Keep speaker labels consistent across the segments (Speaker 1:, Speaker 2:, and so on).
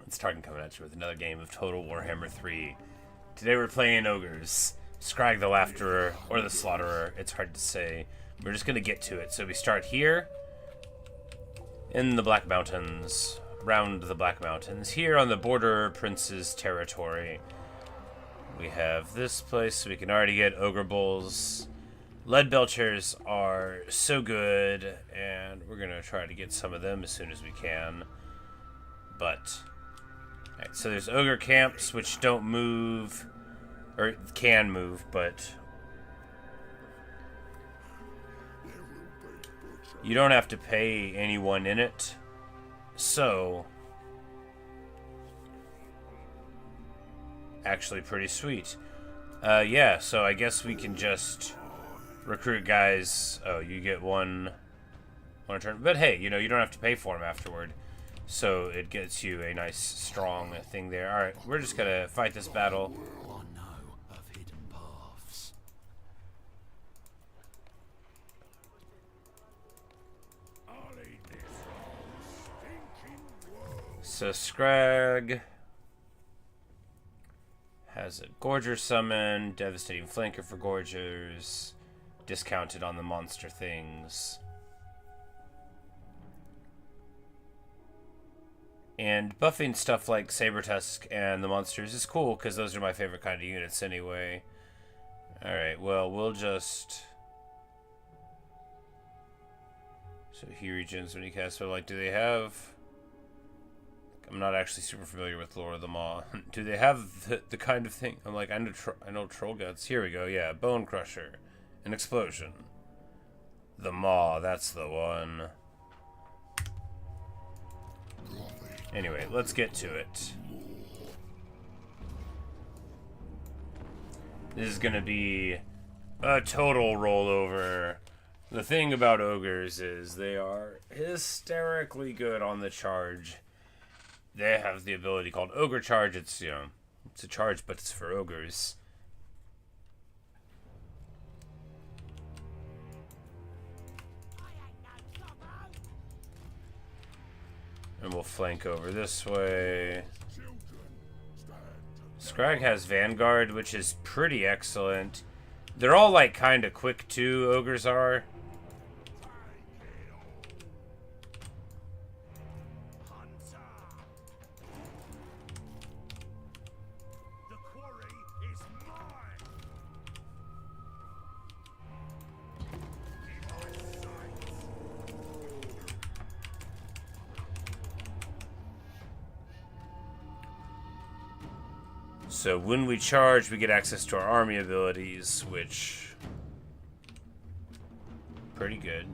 Speaker 1: It's Tartan coming at you with another game of Total Warhammer 3. Today we're playing Ogres. Skrag the Laughter or the Slaughterer. It's hard to say. We're just going to get to it. So we start here in the Black Mountains. Round the Black Mountains. Here on the Border Prince's territory. We have this place, so we can already get Ogre Bulls. Lead Belchers are so good, and we're going to try to get some of them as soon as we can. But, alright, so there's Ogre camps, which don't move, or can move, but you don't have to pay anyone in it. So, actually pretty sweet. Yeah, so I guess we can just recruit guys. Oh, you get one turn. But hey, you know, you don't have to pay for them afterward. So it gets you a nice, strong thing there. Alright, we're just gonna fight this battle. So Skrag has a Gorger summon, devastating flanker for Gorgers, discounted on the monster things. And buffing stuff like Sabertusk and the monsters is cool, because those are my favorite kind of units anyway. Alright, well, we'll just... So he regens when he casts, so like, do they have... I'm not actually super familiar with Lore of the Maw. Do they have the kind of thing? I'm like, I know Troll Guts. Here we go, yeah. Bone Crusher. An explosion. The Maw, that's the one. Anyway, let's get to it. This is gonna be a total rollover. The thing about Ogres is they are hysterically good on the charge. They have the ability called Ogre Charge. It's, you know, it's a charge, but it's for Ogres. And we'll flank over this way. Skrag has Vanguard, which is pretty excellent. They're all, like, kind of quick, too, Ogres are. So when we charge, we get access to our army abilities, which pretty good.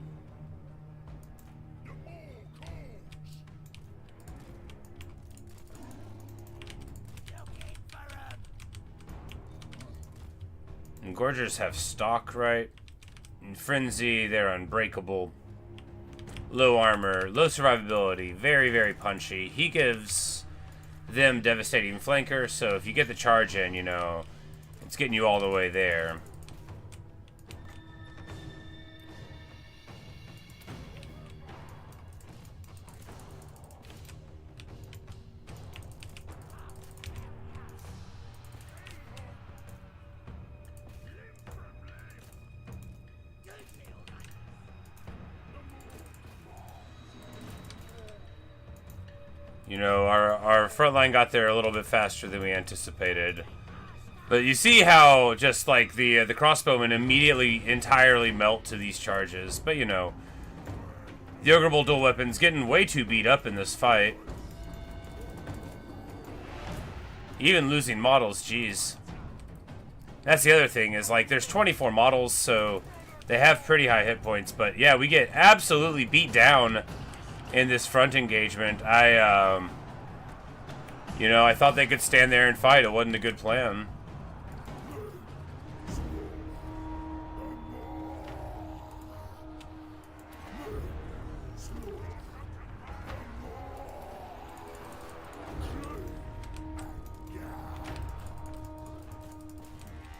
Speaker 1: And Gorgers have stock, right? In Frenzy, they're unbreakable. Low armor, low survivability, very, very punchy. He gives them devastating flanker, so if you get the charge in, you know, it's getting you all the way there. You know, our front line got there a little bit faster than we anticipated. But you see how just like the crossbowmen immediately entirely melt to these charges. But you know, the Ogre Bull dual weapon's getting way too beat up in this fight. Even losing models, geez. That's the other thing, is like there's 24 models, so they have pretty high hit points. But yeah, we get absolutely beat down in this front engagement. You know, I thought they could stand there and fight. It wasn't a good plan.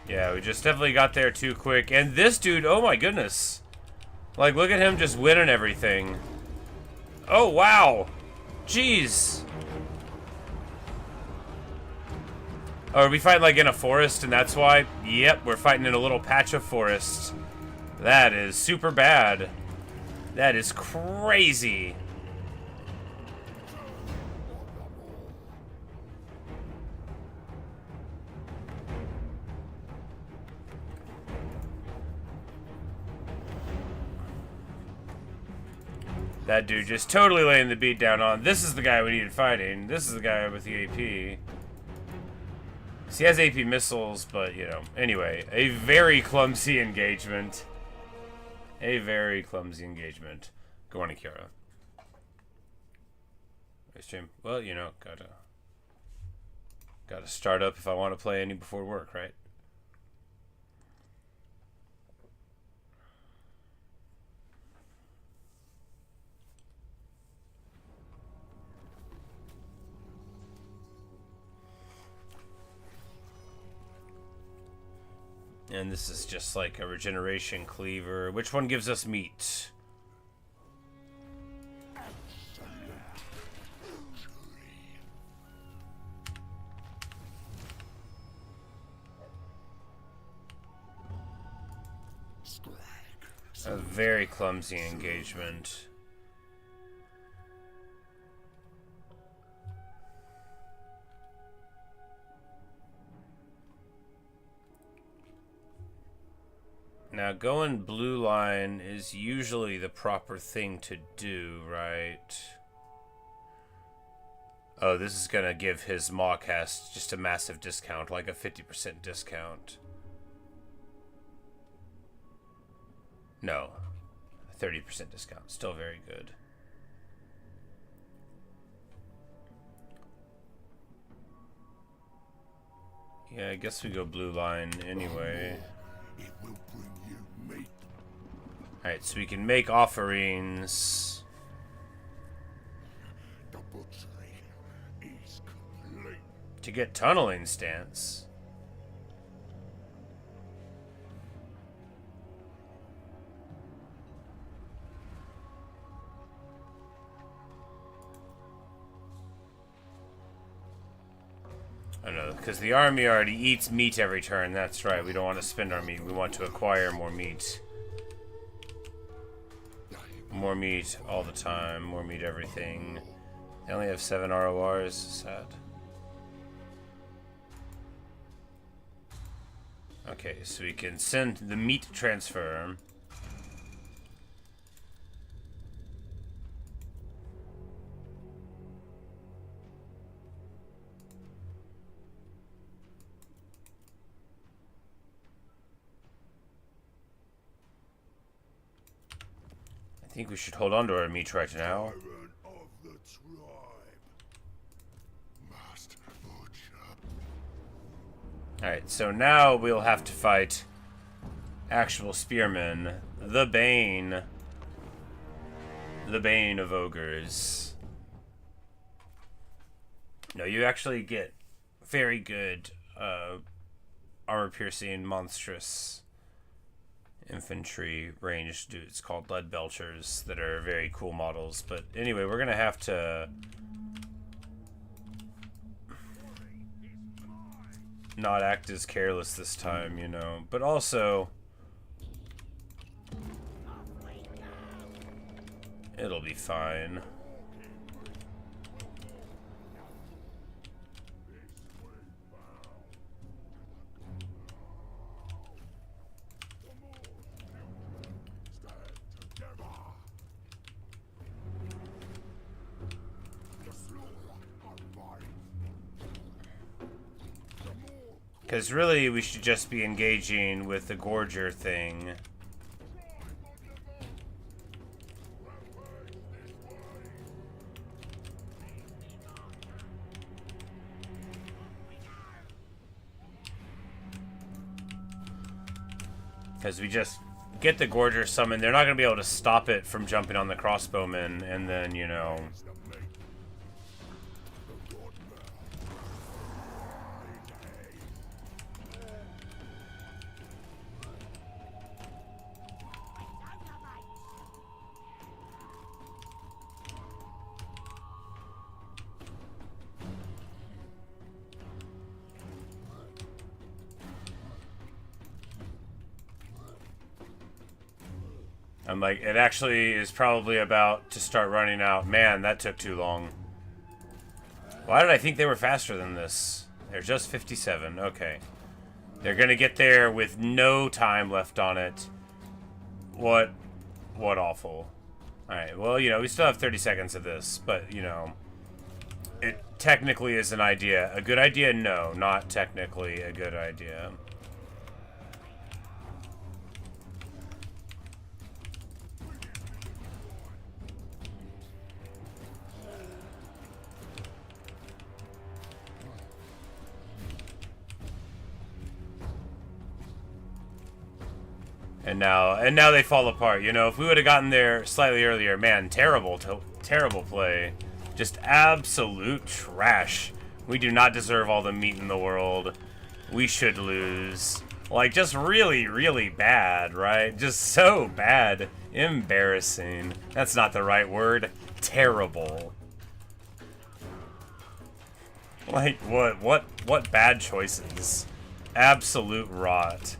Speaker 1: Yeah, we just definitely got there too quick. And this dude, oh my goodness. Like, look at him just winning everything. Oh, wow. Jeez. Oh, are we fighting like in a forest and that's why? Yep, we're fighting in a little patch of forest. That is super bad. That is crazy. That dude just totally laying the beat down on. This is the guy we needed fighting. This is the guy with the AP. So he has AP missiles, but, you know. Anyway, a very clumsy engagement. A very clumsy engagement. Go on, Akira. Stream. Well, you know, gotta start up if I want to play any before work, right? And this is just like a regeneration cleaver. Which one gives us meat? A very clumsy engagement. Now, going blue line is usually the proper thing to do, right? Oh, this is gonna give his Mawcast just a massive discount, like a 50% discount. No, 30% discount. Still very good. Yeah, I guess we go blue line anyway. Alright, so we can make offerings. To get tunneling stance. I don't know, because the army already eats meat every turn. That's right, we don't want to spend our meat. We want to acquire more meat. More meat all the time. More meat everything. They only have 7 RORs. Sad. Okay, so we can send the meat transfer. I think we should hold on to our meat right now. Alright, so now we'll have to fight actual spearmen. The Bane. The Bane of Ogres. No, you actually get very good armor-piercing, monstrous infantry ranged dudes called lead belchers that are very cool models. But anyway, we're gonna have to not act as careless this time, you know, but also it'll be fine. Because really, we should just be engaging with the Gorger thing. Because we just get the Gorger summoned. They're not going to be able to stop it from jumping on the crossbowmen, and then, you know... I'm like, it actually is probably about to start running out. Man, that took too long. Why did I think they were faster than this? They're just 57. Okay. They're gonna get there with no time left on it. What awful. Alright, well, you know, we still have 30 seconds of this, but, you know, it technically is an idea. A good idea? No, not technically a good idea. And now they fall apart. You know, if we would have gotten there slightly earlier, man, terrible play. Just absolute trash. We do not deserve all the meat in the world. We should lose. Like, just really, really bad, right? Just so bad. Embarrassing. That's not the right word. Terrible. Like, what bad choices? Absolute rot.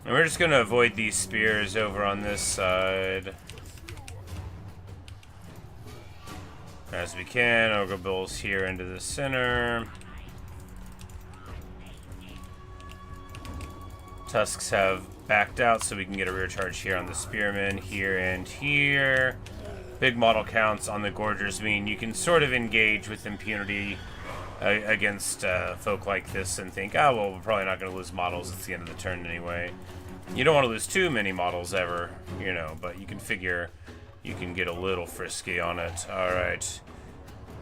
Speaker 1: And we're just gonna avoid these spears over on this side as we can. Ogre Bulls here into the center. Tusks have backed out, so we can get a rear charge here on the Spearmen, here and here. Big model counts on the Gorgers mean you can sort of engage with impunity against folk like this and think, oh, well, we're probably not going to lose models. It's the end of the turn anyway. You don't want to lose too many models ever, you know, but you can figure you can get a little frisky on it. All right.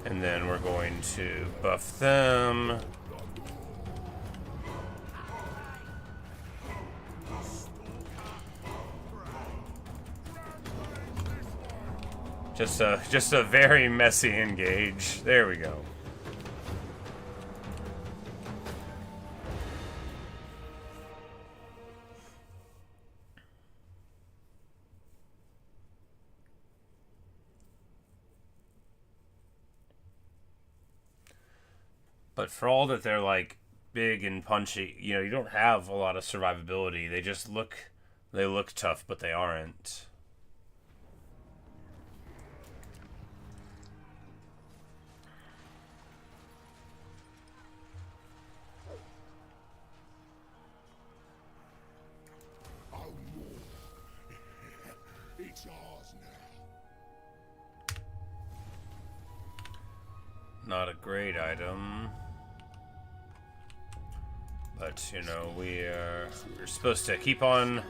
Speaker 1: And then we're going to buff them. Just a very messy engage. There we go. But for all that they're like big and punchy, you know, you don't have a lot of survivability. They just look tough, but they aren't.
Speaker 2: It's ours now.
Speaker 1: Not a great item. But, you know, we're supposed to keep on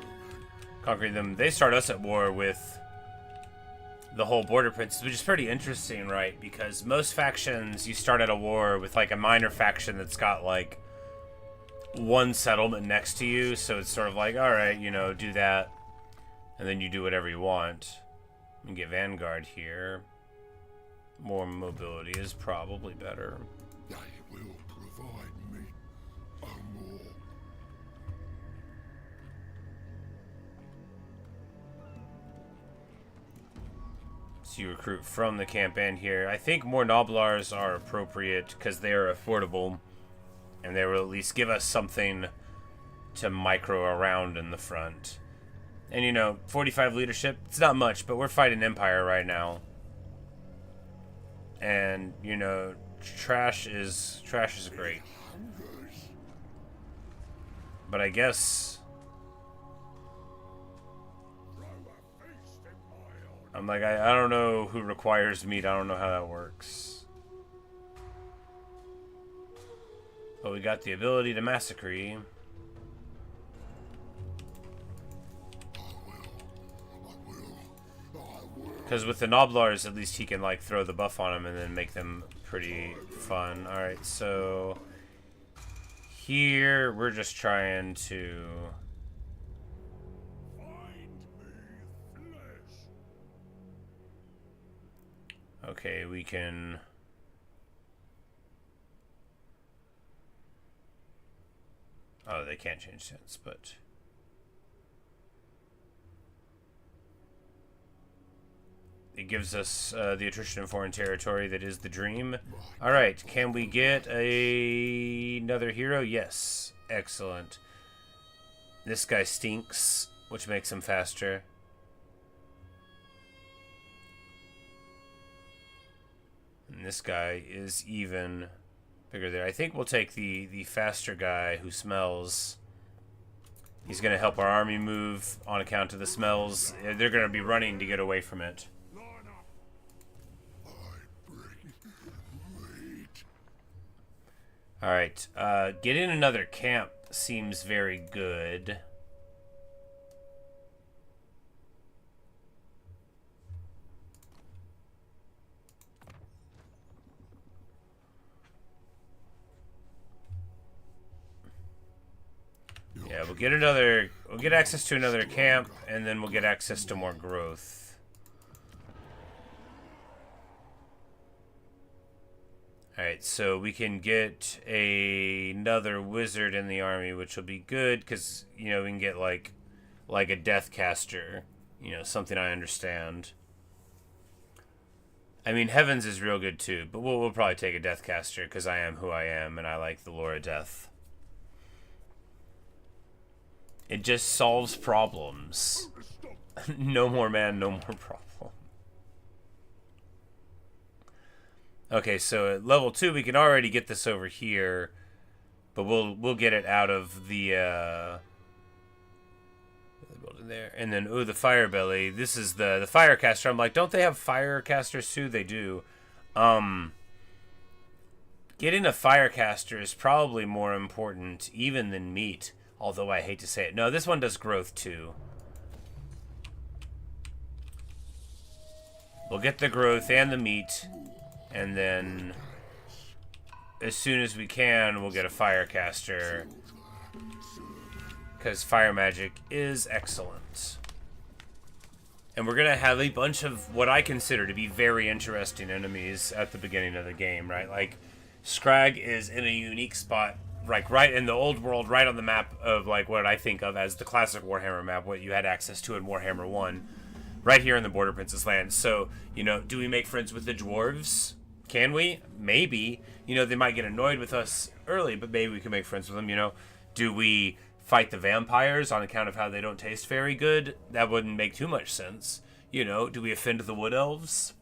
Speaker 1: conquering them. They start us at war with the whole border princes, which is pretty interesting, right? Because most factions, you start at a war with, like, a minor faction that's got, like, one settlement next to you. So it's sort of like, all right, you know, do that. And then you do whatever you want. And get Vanguard here. More mobility is probably better.
Speaker 2: They will provide me a more.
Speaker 1: So you recruit from the campaign here. I think more Noblars are appropriate because they are affordable. And they will at least give us something to micro around in the front. And, you know, 45 leadership, it's not much, but we're fighting Empire right now. And, you know, trash is great. But I guess I'm like, I don't know who requires meat. I don't know how that works. But we got the ability to massacre. Because with the Noblars, at least he can, like, throw the buff on them and then make them pretty fun. Alright, so here we're just trying to okay, we can Oh, they can't change sense, but... It gives us the attrition in foreign territory that is the dream. Alright, can we get another hero? Yes. Excellent. This guy stinks, which makes him faster. And this guy is even bigger there. I think we'll take the faster guy who smells. He's going to help our army move on account of the smells. They're going to be running to get away from it. Alright, getting another camp seems very good. Yeah, we'll get access to another camp, and then we'll get access to more growth. Alright, so we can get another wizard in the army, which will be good, because, you know, we can get, like a deathcaster. You know, something I understand. I mean, Heavens is real good, too, but we'll probably take a deathcaster, because I am who I am, and I like the lore of death. It just solves problems. No more man, no more problem. Okay, so at level 2 we can already get this over here, but we'll get it out of the building there. And then the fire belly. This is the firecaster. I'm like, don't they have firecasters too? They do. Getting a firecaster is probably more important even than meat, although I hate to say it. No, this one does growth too. We'll get the growth and the meat. And then, as soon as we can, we'll get a firecaster. Because fire magic is excellent. And we're going to have a bunch of what I consider to be very interesting enemies at the beginning of the game, right? Like, Skrag is in a unique spot, like right in the old world, right on the map of like what I think of as the classic Warhammer map, what you had access to in Warhammer 1. Right here in the Border Princess land. So, you know, do we make friends with the dwarves? Can we? Maybe. You know, they might get annoyed with us early, but maybe we can make friends with them, you know. Do we fight the vampires on account of how they don't taste very good? That wouldn't make too much sense. You know, do we offend the wood elves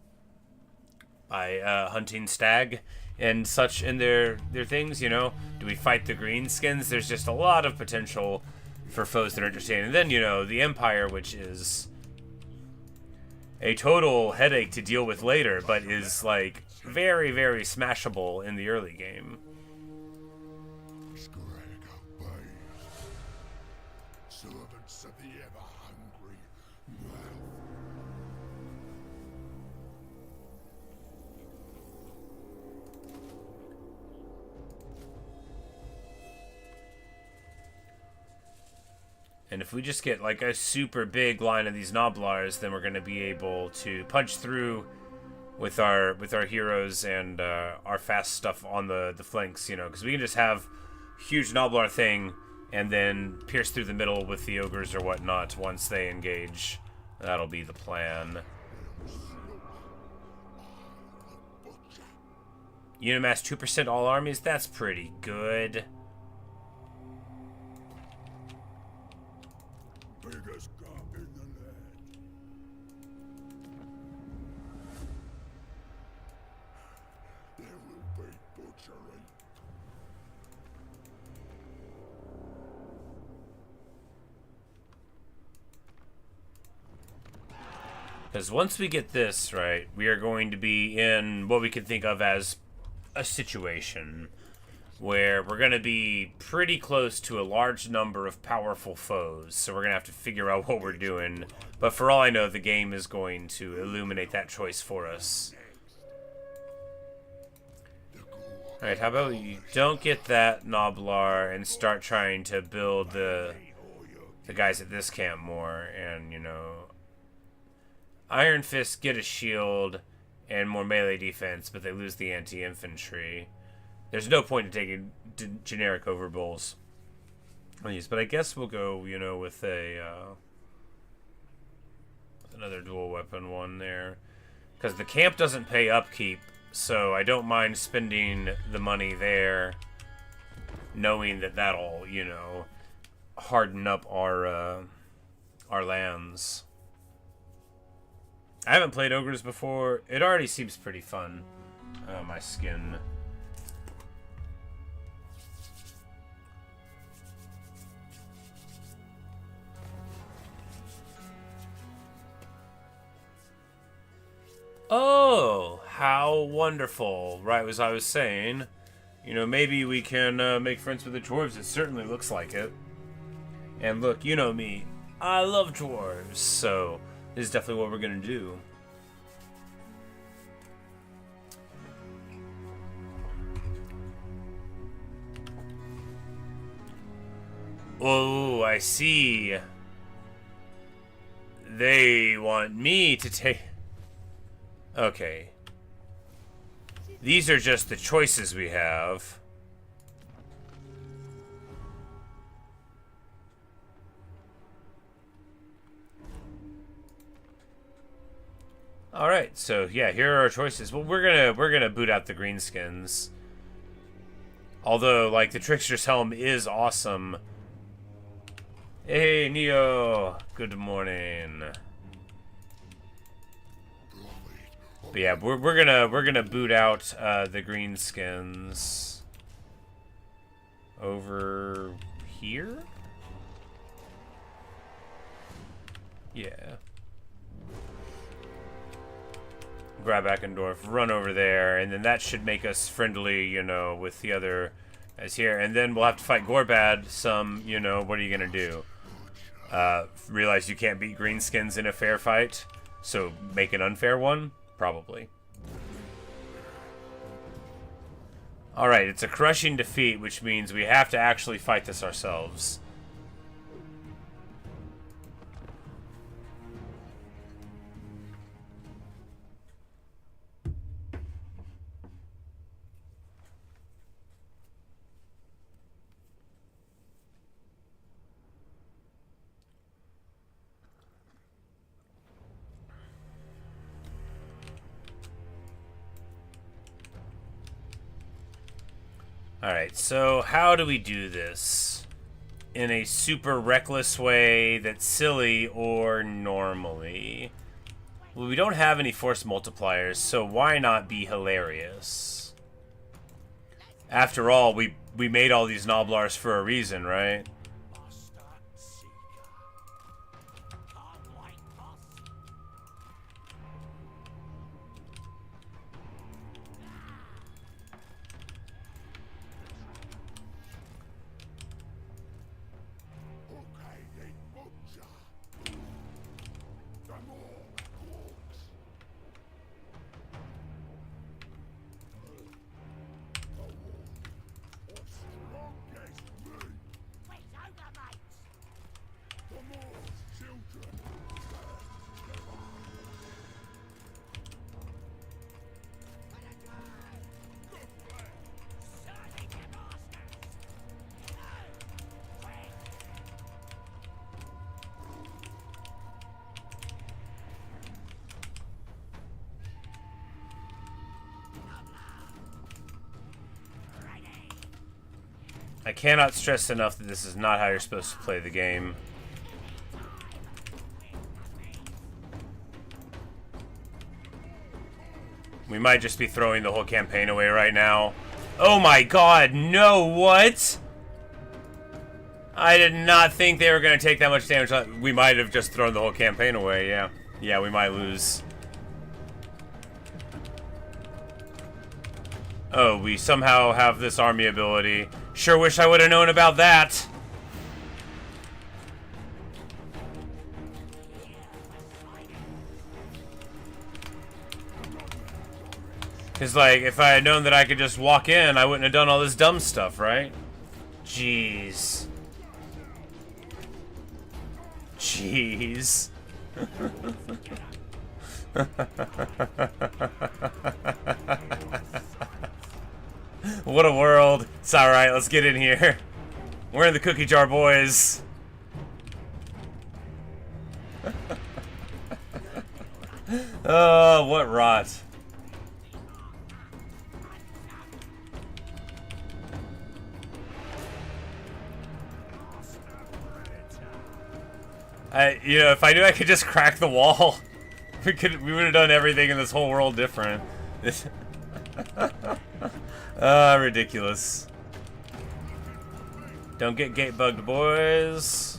Speaker 1: by hunting stag and such in their things, you know? Do we fight the greenskins? There's just a lot of potential for foes that are interesting. And then, you know, the Empire, which is a total headache to deal with later, but is, like, very, very smashable in the early game.
Speaker 2: Skrag obeys. Servants of the ever-hungry mouth.
Speaker 1: And if we just get, like, a super big line of these Noblars, then we're going to be able to punch through with our heroes and our fast stuff on the flanks, you know, because we can just have huge Noblar thing and then pierce through the middle with the ogres or whatnot once they engage. That'll be the plan. Unimass 2% all armies, that's pretty good.
Speaker 2: Biggest gap in the land. There will be butchery.
Speaker 1: Because once we get this, right, we are going to be in what we can think of as a situation where we're going to be pretty close to a large number of powerful foes. So we're going to have to figure out what we're doing. But for all I know, the game is going to illuminate that choice for us. Alright, how about we don't get that Noblar and start trying to build the guys at this camp more. And, you know, Iron Fist get a shield and more melee defense, but they lose the anti-infantry. There's no point in taking generic overbulls. these, but I guess we'll go, you know, with a with another dual weapon one there, because the camp doesn't pay upkeep, so I don't mind spending the money there, knowing that that'll, you know, harden up our lands. I haven't played Ogres before. It already seems pretty fun. My skin. Oh, how wonderful. Right, as I was saying, you know, maybe we can make friends with the dwarves. It certainly looks like it. And look, you know me. I love dwarves, so this is definitely what we're going to do. Oh, I see. They want me to take... Okay. These are just the choices we have. All right, so yeah, here are our choices. Well, we're gonna boot out the greenskins. Although, like, the Trickster's Helm is awesome. Hey, Neo. Good morning. But yeah, we're gonna boot out the greenskins over here. Yeah. Grab Eckendorf, run over there, and then that should make us friendly, you know, with the other guys here. And then we'll have to fight Gorbad some, you know, what are you gonna do? Realize you can't beat greenskins in a fair fight, so make an unfair one? Probably. Alright, it's a crushing defeat, which means we have to actually fight this ourselves. Alright, so how do we do this? In a super reckless way that's silly or normally? Well, we don't have any force multipliers, so why not be hilarious? After all, we made all these Noblars for a reason, right? I cannot stress enough that this is not how you're supposed to play the game. We might just be throwing the whole campaign away right now. Oh my god, no, what? I did not think they were going to take that much damage. We might have just thrown the whole campaign away, yeah. Yeah, we might lose. Oh, we somehow have this army ability. Sure wish I would have known about that. Because, like, if I had known that I could just walk in, I wouldn't have done all this dumb stuff, right? Jeez. Jeez. What a world. It's alright, let's get in here. We're in the cookie jar, boys. Oh, what rot. You know, if I knew I could just crack the wall, we would have done everything in this whole world different. Ridiculous. Don't get gate bugged, boys.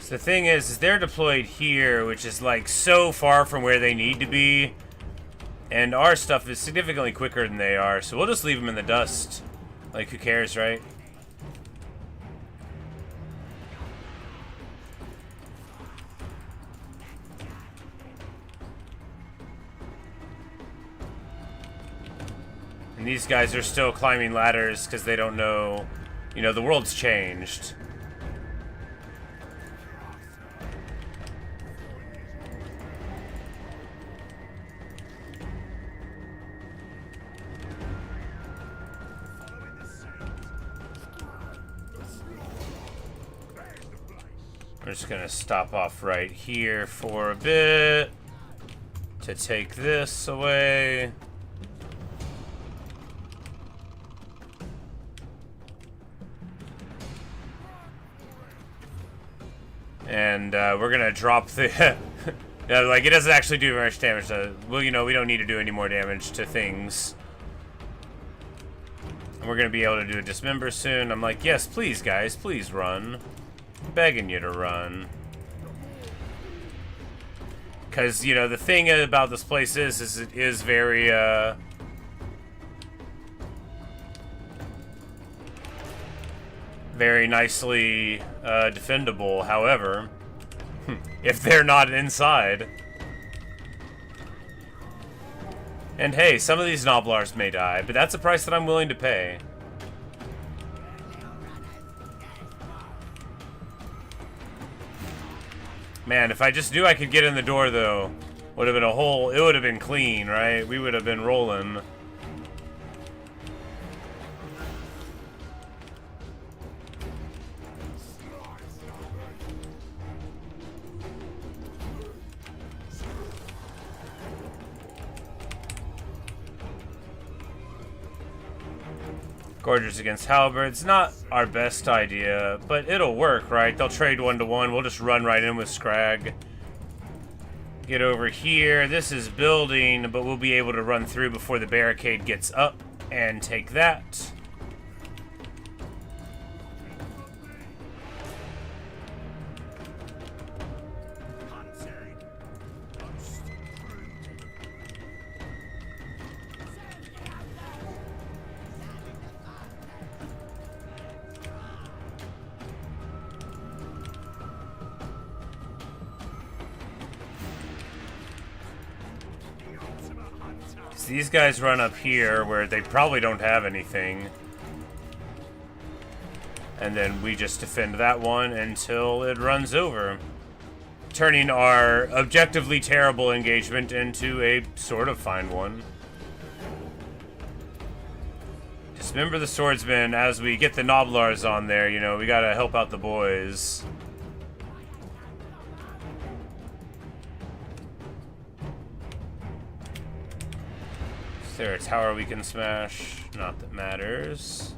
Speaker 1: The thing is they're deployed here, which is like so far from where they need to be, and our stuff is significantly quicker than they are, so we'll just leave them in the dust. Like, who cares, right? And these guys are still climbing ladders because they don't know, you know, the world's changed. We're just gonna stop off right here for a bit to take this away. And we're gonna drop the like, it doesn't actually do very much damage to, well, you know, we don't need to do any more damage to things. And we're gonna be able to do a dismember soon. I'm like, yes, please guys, please run. Begging you to run. Because, you know, the thing about this place is it is very, very nicely defendable. However, if they're not inside. And hey, some of these Noblars may die, but that's a price that I'm willing to pay. Man, if I just knew I could get in the door, though, would have been a whole, it would have been clean, right? We would have been rolling. Gorgers against halberds, not our best idea, but it'll work, right? They'll trade 1-to-1. We'll just run right in with Skrag. Get over here. This is building, but we'll be able to run through before the barricade gets up and take that. These guys run up here where they probably don't have anything. And then we just defend that one until it runs over. Turning our objectively terrible engagement into a sort of fine one. Dismember the swordsman as we get the Noblars on there, you know, we gotta help out the boys. Is there a tower we can smash? Not that matters.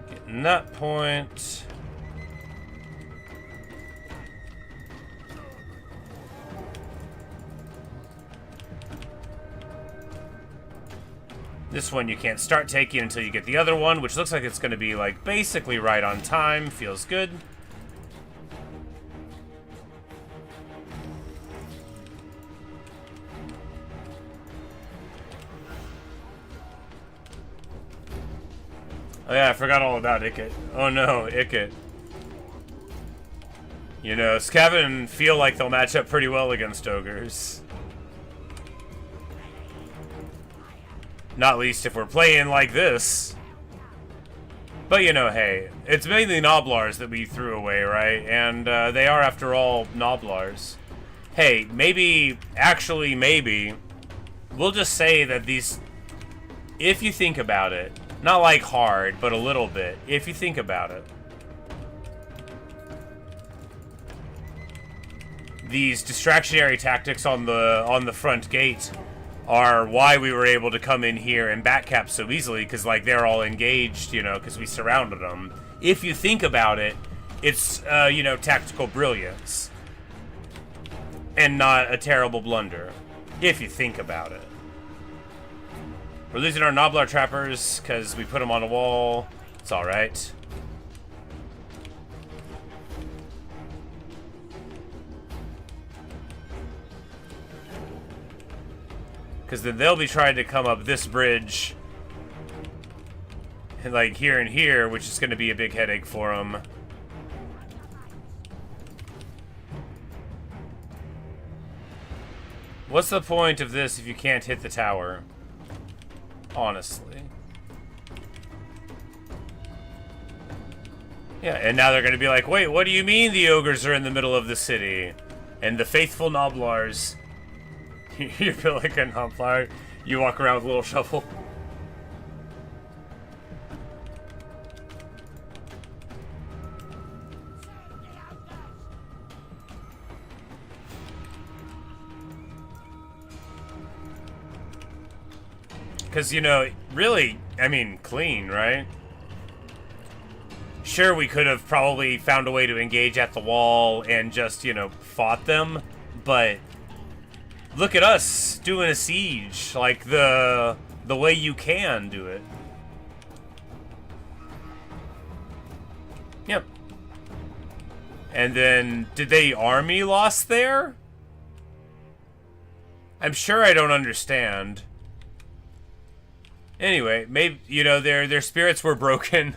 Speaker 1: Getting that point. This one you can't start taking until you get the other one, which looks like it's going to be like basically right on time. Feels good. Oh yeah, I forgot all about Ikit. Oh no, Ikit. You know, Skaven feel like they'll match up pretty well against ogres. Not least if we're playing like this. But you know, hey, it's mainly Noblars that we threw away, right? And they are, after all, Noblars. Hey, maybe, actually maybe, we'll just say that these, if you think about it, not like hard, but a little bit, if you think about it, these distractionary tactics on the front gate are why we were able to come in here and backcap so easily, because like they're all engaged, you know, because we surrounded them. If you think about it, it's you know, tactical brilliance and not a terrible blunder. If you think about it, we're losing our Noblar trappers because we put them on a wall. It's all right. Because then they'll be trying to come up this bridge, and like here and here, which is going to be a big headache for them. What's the point of this if you can't hit the tower? Honestly. Yeah, and now they're going to be like, wait, what do you mean the ogres are in the middle of the city? And the faithful Noblars... You feel like a Noblar. You walk around with a little shovel. Because, you know, really, I mean, clean, right? Sure, we could have probably found a way to engage at the wall and just, you know, fought them, but... Look at us doing a siege, like the way you can do it. Yep. And then, did they army lost there? I'm sure I don't understand. Anyway, maybe, you know, their spirits were broken.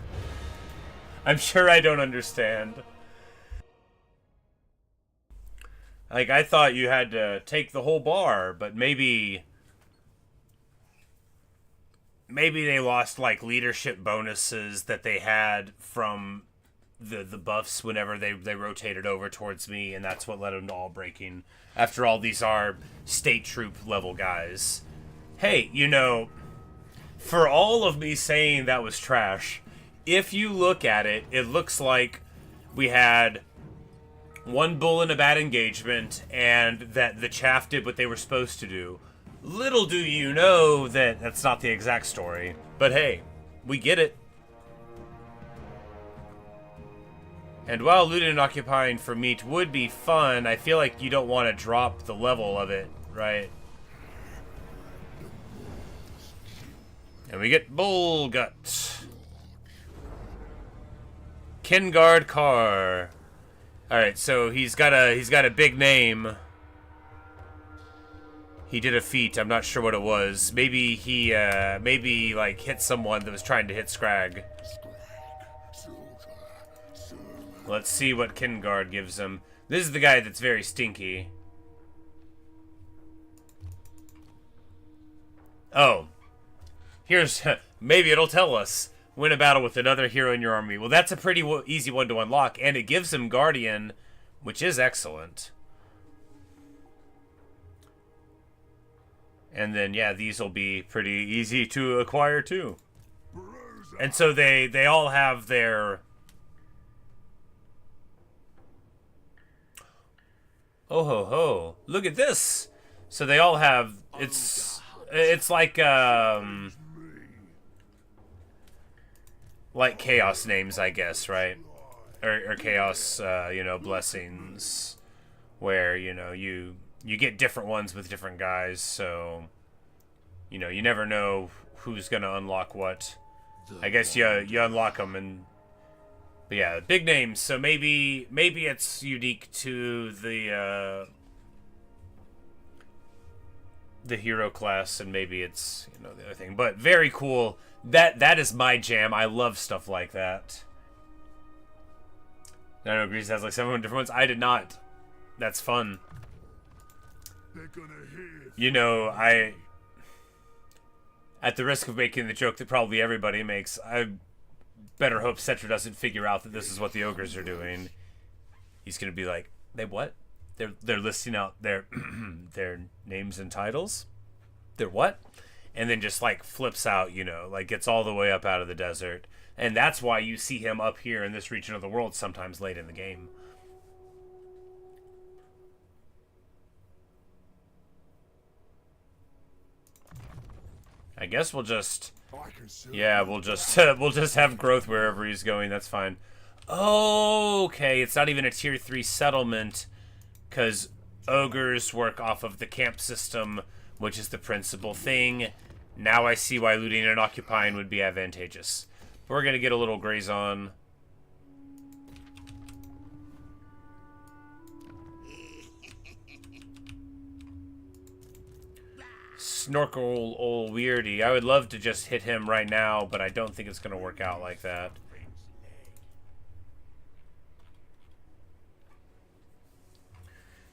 Speaker 1: I'm sure I don't understand. Like, I thought you had to take the whole bar, but maybe they lost, like, leadership bonuses that they had from the buffs whenever they rotated over towards me, and that's what led them to all breaking. After all, these are state troop level guys. Hey, you know, for all of me saying that was trash, if you look at it, it looks like we had... one bull in a bad engagement, and that the chaff did what they were supposed to do. Little do you know that that's not the exact story. But hey, we get it. And while looting and occupying for meat would be fun, I feel like you don't want to drop the level of it, right? And we get bull gut. Kingard Carr. All right, so he's got a big name. He did a feat. I'm not sure what it was. Maybe he maybe like hit someone that was trying to hit Skrag. Let's see what Kingard gives him. This is the guy that's very stinky. Oh, here's maybe it'll tell us. Win a battle with another hero in your army. Well, that's a pretty easy one to unlock, and it gives him Guardian, which is excellent. And then, yeah, these will be pretty easy to acquire, too. And so they all have their... Oh, ho, ho. Look at this! So they all have... It's like chaos names, I guess, right? Or chaos, you know, blessings, where, you know, you get different ones with different guys, so, you know, you never know who's gonna unlock what. I guess you unlock them, and, but yeah, big names, so maybe it's unique to the hero class, and maybe it's, you know, the other thing, but very cool. That is my jam. I love stuff like that. I know Grease has like 7 different ones. I did not. That's fun.
Speaker 2: They're gonna hear.
Speaker 1: You know, at the risk of making the joke that probably everybody makes, I better hope Cetra doesn't figure out that this is what the ogres are doing. He's gonna be like, they what? They're listing out their their names and titles? They're what? And then just like flips out, you know, like gets all the way up out of the desert. And that's why you see him up here in this region of the world sometimes late in the game. I guess we'll just, yeah, we'll just have growth wherever he's going. That's fine. Okay, it's not even a tier 3 settlement because ogres work off of the camp system, which is the principal thing. Now I see why looting and occupying would be advantageous. We're gonna get a little graze on. Snorkel ol' weirdy. I would love to just hit him right now, but I don't think it's gonna work out like that.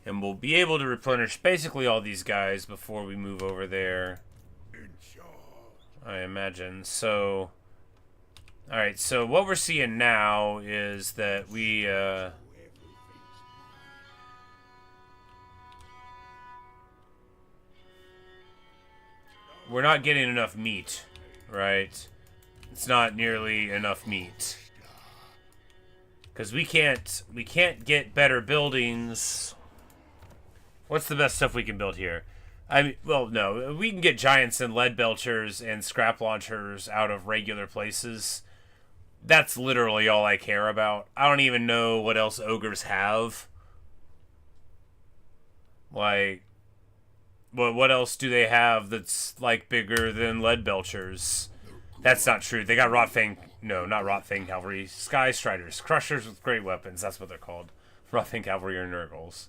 Speaker 1: And we'll be able to replenish basically all these guys before we move over there, I imagine. So, alright, so what we're seeing now is that we're not getting enough meat, right? It's not nearly enough meat. Because we can't get better buildings. What's the best stuff we can build here? I mean, well, no. We can get giants and lead belchers and scrap launchers out of regular places. That's literally all I care about. I don't even know what else ogres have. Like, what else do they have that's, like, bigger than lead belchers? That's not true. They got Rotfang... No, not Rotfang Cavalry. Sky Striders. Crushers with great weapons. That's what they're called. Rotfang Cavalry or Nurgles.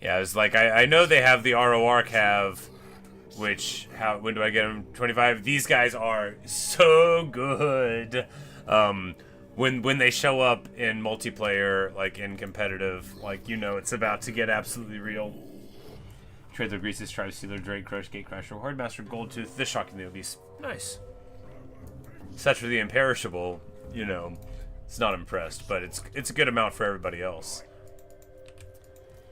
Speaker 1: Yeah, it's like, I know they have the ROR Cav, which, when do I get them? 25? These guys are so good. When they show up in multiplayer, like in competitive, like, you know, it's about to get absolutely real. Trade the Greases, Tribe Stealer, Drake Crush, Gatecrasher, Hordemaster, Goldtooth, the Shockingly Obese. Nice. Such for the Imperishable, you know, it's not impressed, but it's a good amount for everybody else.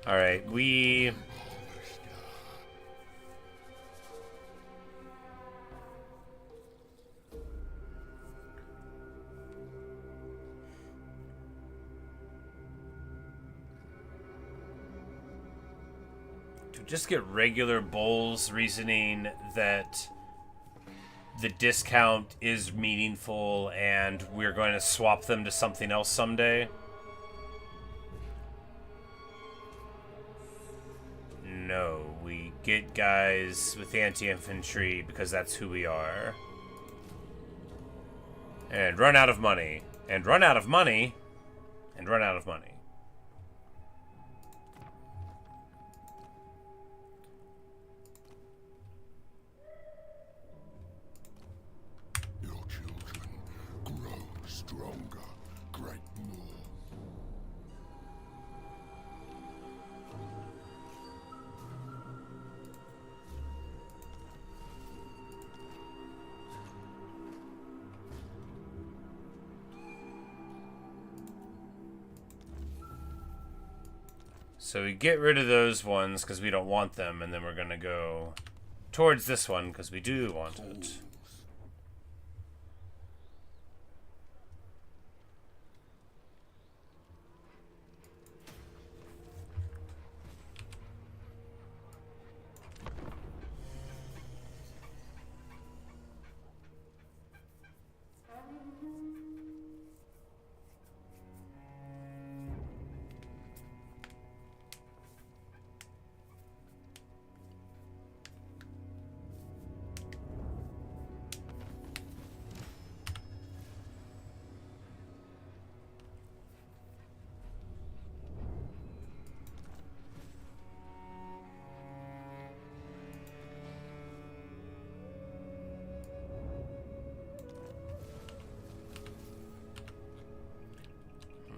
Speaker 1: Alright, we... to just get regular bowls, reasoning that the discount is meaningful and we're going to swap them to something else someday. No, we get guys with anti-infantry because that's who we are. And run out of money. And run out of money. And run out of money.
Speaker 2: Your children grow stronger, great more.
Speaker 1: So we get rid of those ones because we don't want them, and then we're going to go towards this one because we do want it.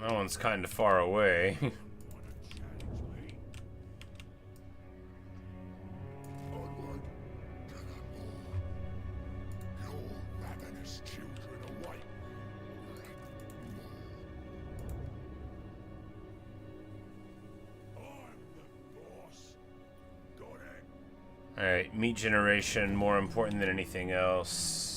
Speaker 1: That one's kind of far away. Alright, meat generation, more important than anything else.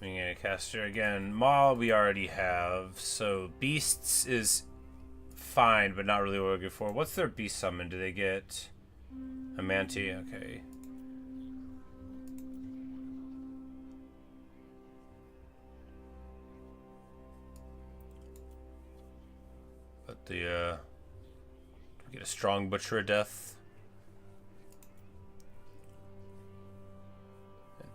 Speaker 1: I'm gonna caster again. Maul we already have, so beasts is fine, but not really what we're looking for. What's their beast summon? Do they get a Manti? Okay. But the we get a strong Butcher of Death.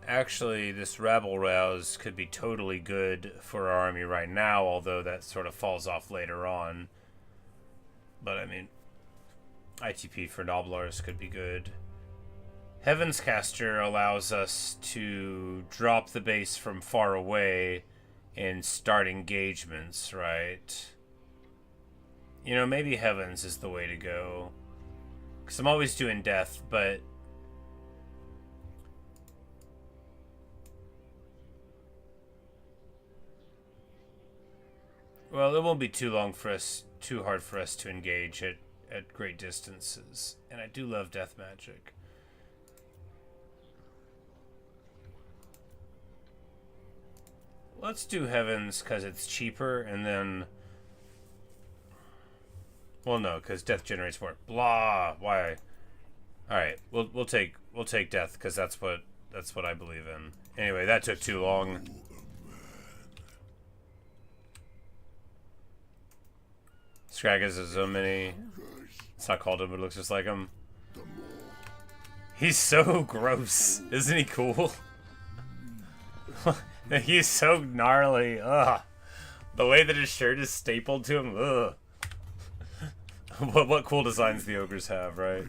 Speaker 1: Actually, this Rabble Rouse could be totally good for our army right now, although that sort of falls off later on. But, I mean, ITP for Noblars could be good. Heaven's Caster allows us to drop the base from far away and start engagements, right? You know, maybe Heavens is the way to go. Because I'm always doing Death, but... well, it won't be too hard for us to engage at great distances. And I do love death magic. Let's do Heavens because it's cheaper, and then... well, no, because death generates more. Blah. Why? All right, we'll take death because that's what I believe in. Anyway, that took too long. Skrag has so many. It's not called him, but it looks just like him. He's so gross. Isn't he cool? He's so gnarly. Ugh. The way that his shirt is stapled to him. Ugh. What cool designs the ogres have, right?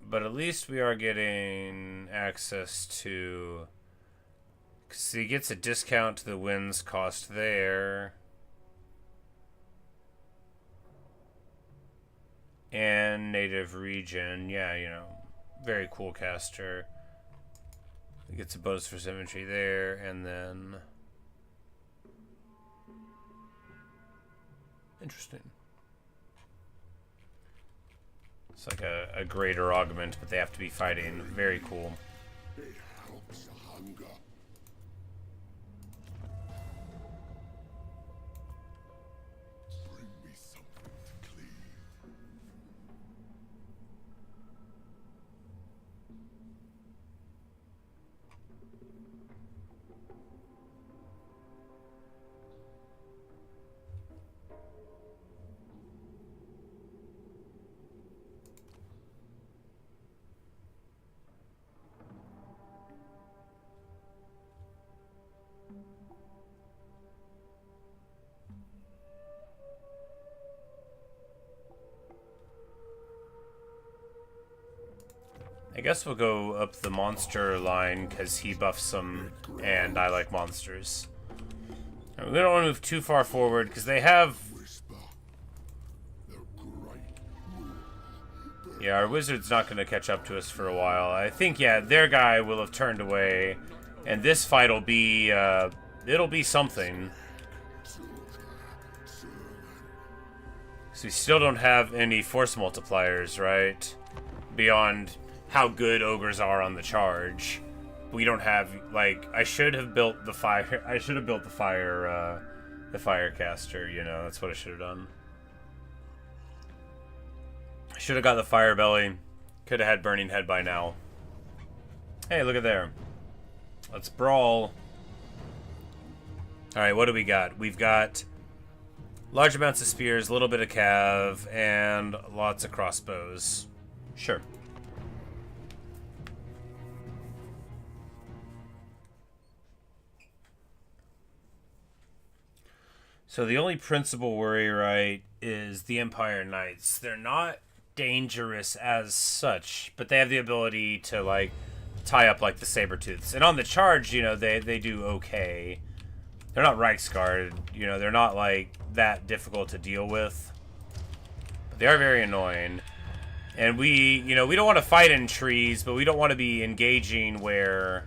Speaker 1: But at least we are getting access to... because he gets a discount to the wins cost there. And native region. Yeah, you know, very cool caster. He gets a bonus for symmetry there, and then... interesting. It's like a greater augment, but they have to be fighting. Very cool.
Speaker 2: It helps hunger. Bring me something to cleave.
Speaker 1: I guess we'll go up the monster line because he buffs them and I like monsters. And we don't want to move too far forward because they have...
Speaker 2: Whisper. The great war
Speaker 1: Yeah, our wizard's not going to catch up to us for a while. I think, yeah, their guy will have turned away. And this fight will be, it'll be something. So we still don't have any force multipliers, right? Beyond how good ogres are on the charge. We don't have, like, I should have built the fire, I should have built the fire caster, you know, that's what I should have done. I should have got the fire belly. Could have had burning head by now. Hey, look at there. Let's brawl. Alright, what do we got? We've got large amounts of spears, a little bit of cav, and lots of crossbows. Sure. So the only principal worry, right, is the Empire Knights. They're not dangerous as such, but they have the ability to, like, tie up, like, the Sabertooths. And on the charge, you know, they do okay. They're not Reiksguard, you know, they're not, like, that difficult to deal with. But they are very annoying. And we, you know, we don't want to fight in trees, but we don't want to be engaging where...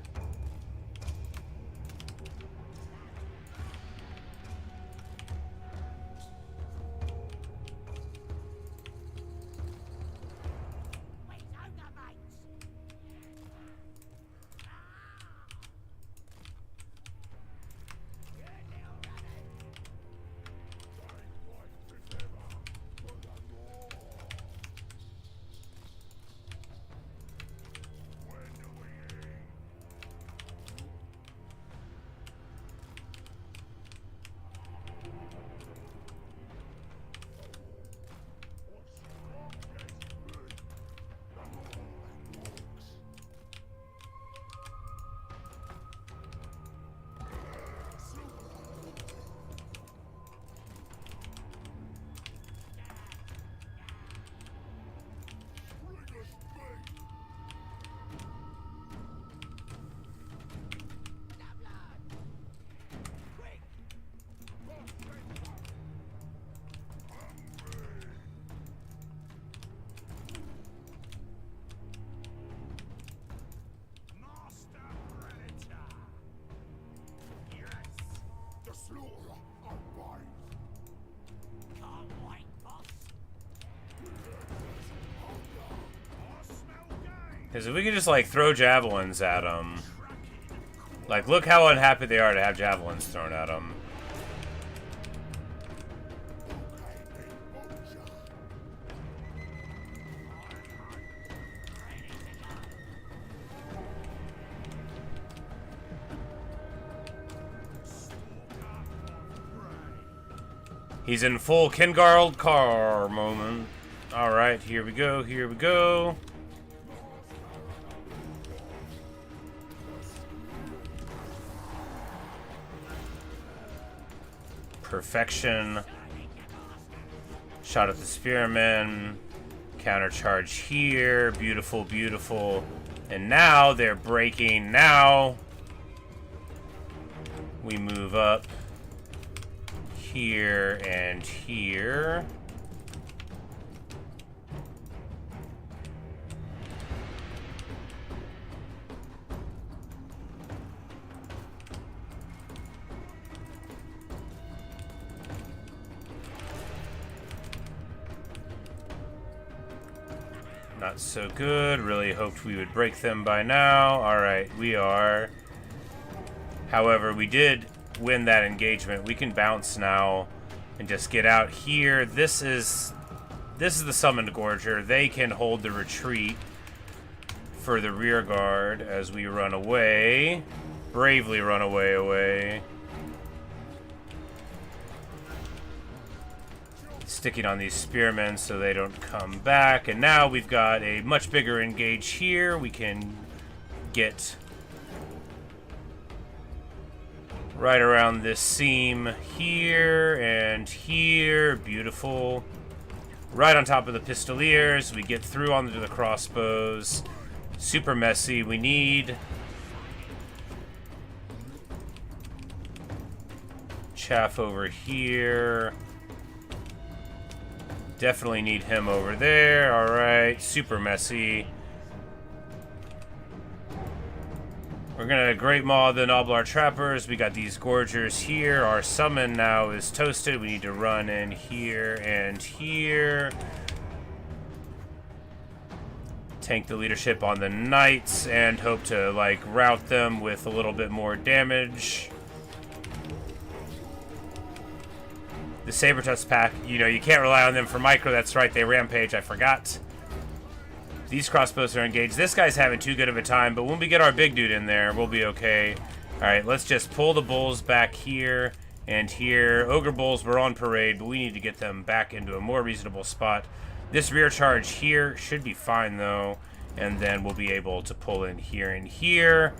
Speaker 1: Because if we could just, like, throw javelins at them... Like, look how unhappy they are to have javelins thrown at them. He's in full Kingarld car moment. Alright, here we go, here we go. Perfection. Shot at the spearmen. Countercharge here. Beautiful, beautiful. And now they're breaking. Now we move up here and here. Not so good. Really hoped we would break them by now. Alright, we are. However, we did win that engagement. We can bounce now and just get out here. This is the Summoned Gorger. They can hold the retreat for the rear guard as we run away. Bravely run away. Sticking on these spearmen so they don't come back. And now we've got a much bigger engage here. We can get right around this seam here and here. Beautiful. Right on top of the pistoliers. We get through onto the crossbows. Super messy. We need chaff over here. Definitely need him over there. Alright, super messy. We're gonna Great Maw the Noblar Trappers. We got these Gorgers here. Our summon now is toasted. We need to run in here and here. Tank the leadership on the Knights and hope to, like, rout them with a little bit more damage. The Saber-Tusk pack, you know, you can't rely on them for micro. That's right, they rampage. I forgot. These crossbows are engaged. This guy's having too good of a time, but when we get our big dude in there, we'll be okay. Alright, let's just pull the bulls back here and here. Ogre bulls were on parade, but we need to get them back into a more reasonable spot. This rear charge here should be fine, though. And then we'll be able to pull in here and here.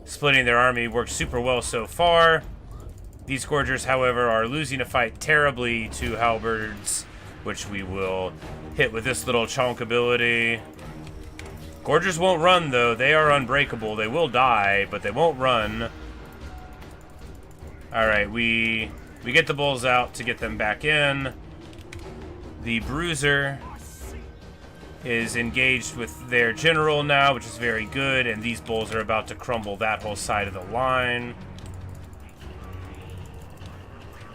Speaker 1: Splitting their army works super well so far. These Gorgers, however, are losing a fight terribly to halberds, which we will hit with this little chonk ability. Gorgers won't run, though. They are unbreakable. They will die, but they won't run. Alright, we get the bulls out to get them back in. The Bruiser is engaged with their general now, which is very good, and these bulls are about to crumble that whole side of the line.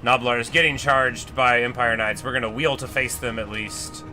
Speaker 1: Noblar is getting charged by Empire Knights. We're going to wheel to face them at least.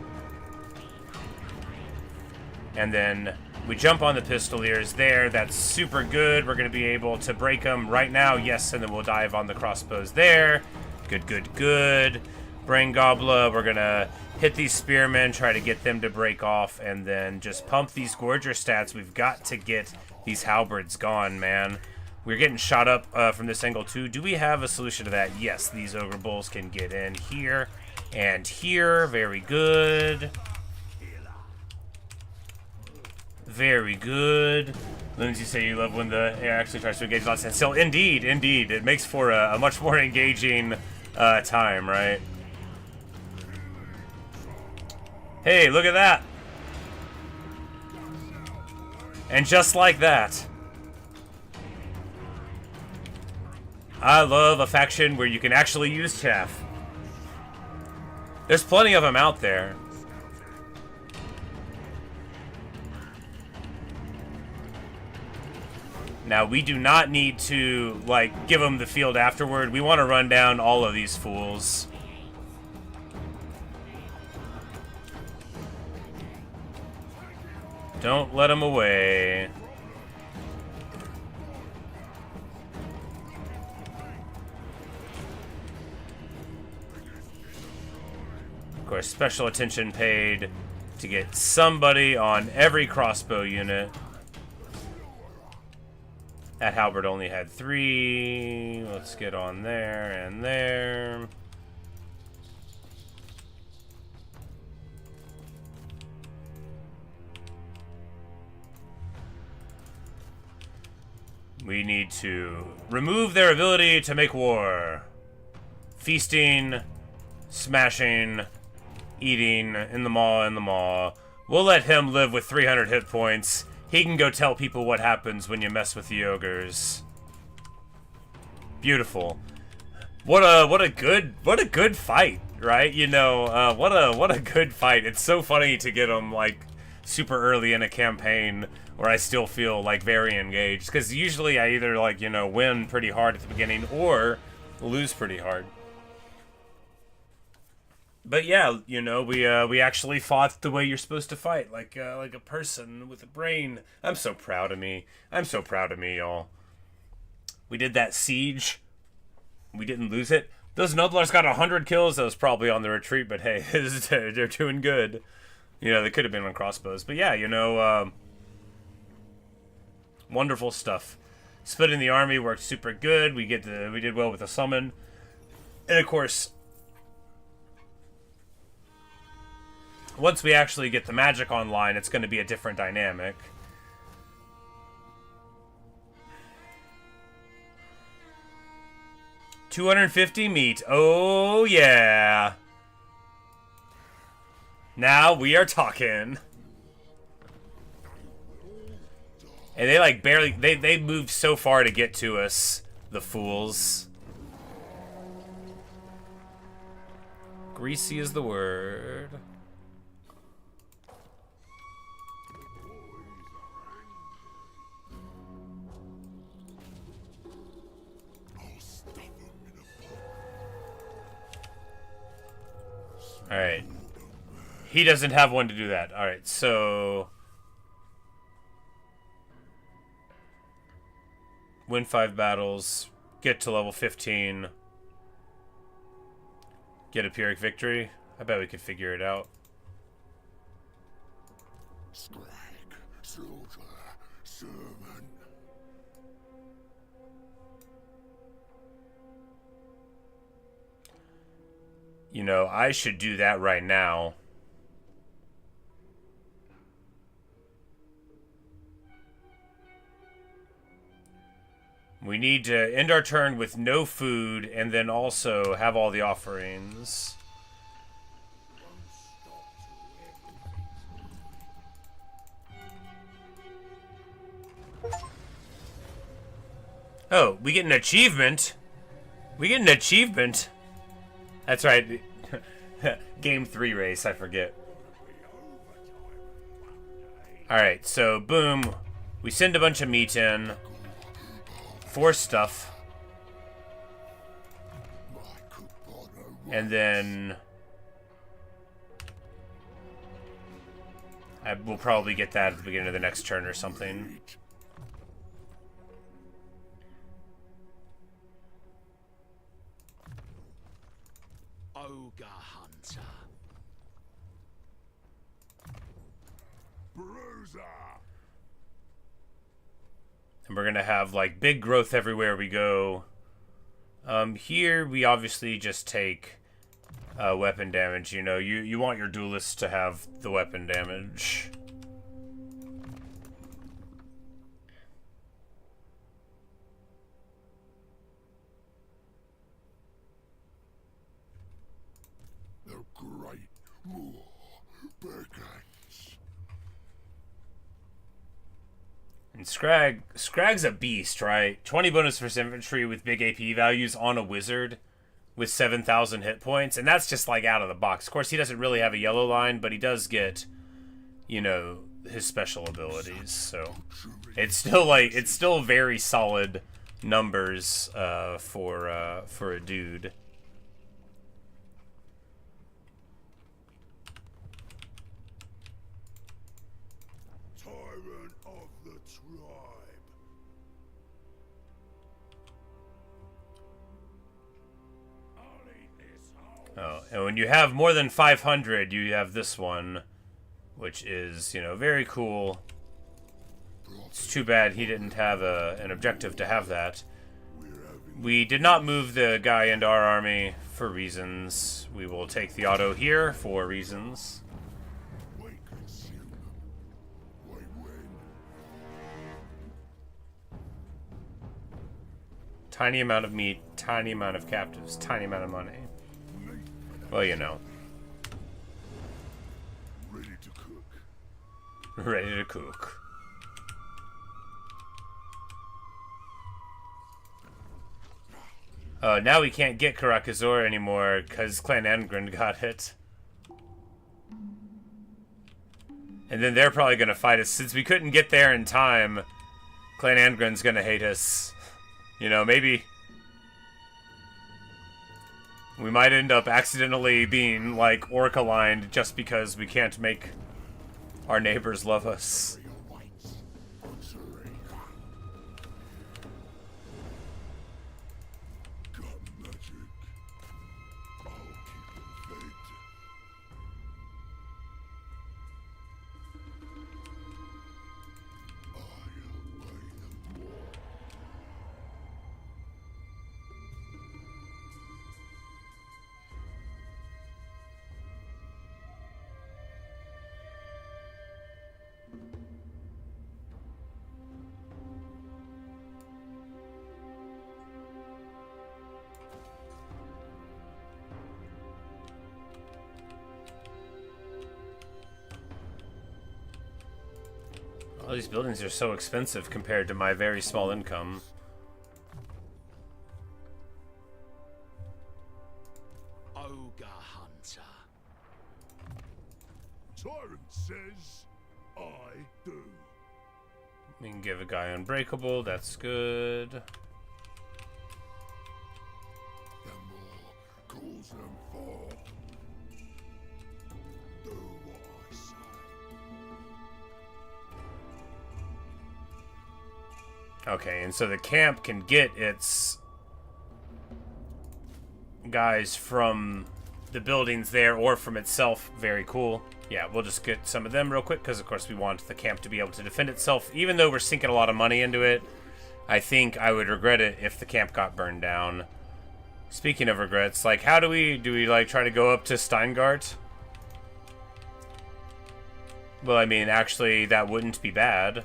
Speaker 1: And then we jump on the Pistoliers there. That's super good. We're going to be able to break them right now. Yes, and then we'll dive on the crossbows there. Good, good, good. Brain Gobbler. We're going to hit these Spearmen, try to get them to break off, and then just pump these Gorger stats. We've got to get these halberds gone, man. We're getting shot up from this angle too. Do we have a solution to that? Yes, these Ogre Bulls can get in here and here. Very good. Very good. Lindsay, say you love when the air actually tries to engage lots and still. Indeed, indeed. It makes for a much more engaging time, right? Hey, look at that. And just like that. I love a faction where you can actually use chaff. There's plenty of them out there. Now, we do not need to, like, give them the field afterward. We want to run down all of these fools. Don't let them away. Of course, special attention paid to get somebody on every crossbow unit. That halberd only had 3. Let's get on there and there. We need to remove their ability to make war. Feasting, smashing, eating, in the maw. We'll let him live with 300 hit points. He can go tell people what happens when you mess with the ogres. Beautiful. What a good fight, right? You know, what a good fight. It's so funny to get him like super early in a campaign where I still feel like very engaged, because usually I either, like, you know, win pretty hard at the beginning or lose pretty hard. But yeah, you know, we actually fought the way you're supposed to fight, like a person with a brain. I'm so proud of me. I'm so proud of me, y'all. We did that siege. We didn't lose it. Those Noblars got 100 kills. That was probably on the retreat, but hey, they're doing good. You know, they could have been on crossbows, but yeah, you know, wonderful stuff. Splitting the army worked super good. We did well with the summon, and of course, once we actually get the magic online, it's going to be a different dynamic. $250 meat. Oh, yeah. Now we are talking. And they, like, barely... They moved so far to get to us. The fools. Greasy is the word. Alright. He doesn't have one to do that. Alright, so... win 5 battles. Get to level 15. Get a Pyrrhic victory. I bet we could figure it out.
Speaker 2: Skrag, soldier, servant.
Speaker 1: You know, I should do that right now. We need to end our turn with no food and then also have all the offerings. Oh, we get an achievement. We get an achievement. That's right. Game 3 race, I forget. Alright, so boom. We send a bunch of meat in. For stuff. And then... I will probably get that at the beginning of the next turn or something.
Speaker 3: Ogre Hunter.
Speaker 2: Bruiser.
Speaker 1: And we're gonna have like big growth everywhere we go. Here we obviously just take weapon damage. You know, you want your duelists to have the weapon damage.
Speaker 2: The great Moor beckons.
Speaker 1: And Skrag's a beast, right? 20 bonus for infantry with big AP values on a wizard with 7,000 hit points, and that's just like out of the box. Of course, he doesn't really have a yellow line, but he does get, you know, his special abilities. So it's still very solid numbers for a dude.
Speaker 2: Tyrant of the tribe. I'll eat this whole.
Speaker 1: Oh, and when you have more than 500, you have this one, which is, you know, very cool. It's too bad he didn't have an objective to have that. We did not move the guy into our army for reasons. We will take the auto here for reasons.
Speaker 2: We consume them. We win.
Speaker 1: Tiny amount of meat, tiny amount of captives, tiny amount of money. Well, you know.
Speaker 2: Ready to cook.
Speaker 1: Ready to cook. Now we can't get Karakazor anymore because Clan Angren got hit. And then they're probably going to fight us. Since we couldn't get there in time, Clan Angren's going to hate us. You know, maybe we might end up accidentally being, like, orc-aligned just because we can't make our neighbors love us. All these buildings are so expensive compared to my very small income.
Speaker 3: Ogre hunter.
Speaker 2: Tyrant says, I do.
Speaker 1: We can give a guy unbreakable. That's good.
Speaker 2: The more calls them for. Do what I say.
Speaker 1: Okay, and so the camp can get its guys from the buildings there or from itself. Very cool. Yeah, we'll just get some of them real quick because, of course, we want the camp to be able to defend itself. Even though we're sinking a lot of money into it, I think I would regret it if the camp got burned down. Speaking of regrets, like, how do we like, try to go up to Steingart? Well, I mean, actually, that wouldn't be bad.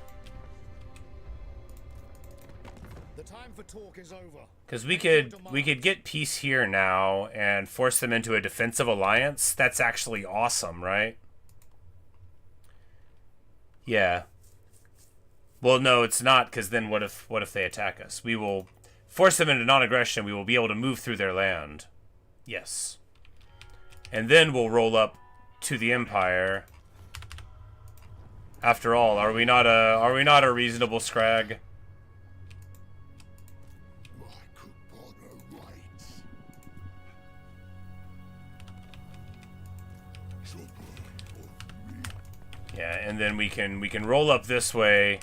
Speaker 3: The time for talk is over.
Speaker 1: Because we could get peace here now and force them into a defensive alliance. That's actually awesome, right? Yeah. Well, no, it's not, because then what if they attack us? We will force them into non-aggression. We will be able to move through their land. Yes. And then we'll roll up to the Empire. After all, are we not a reasonable Skrag?
Speaker 2: My good partner waits. Trouble of me.
Speaker 1: Yeah, and then we can roll up this way,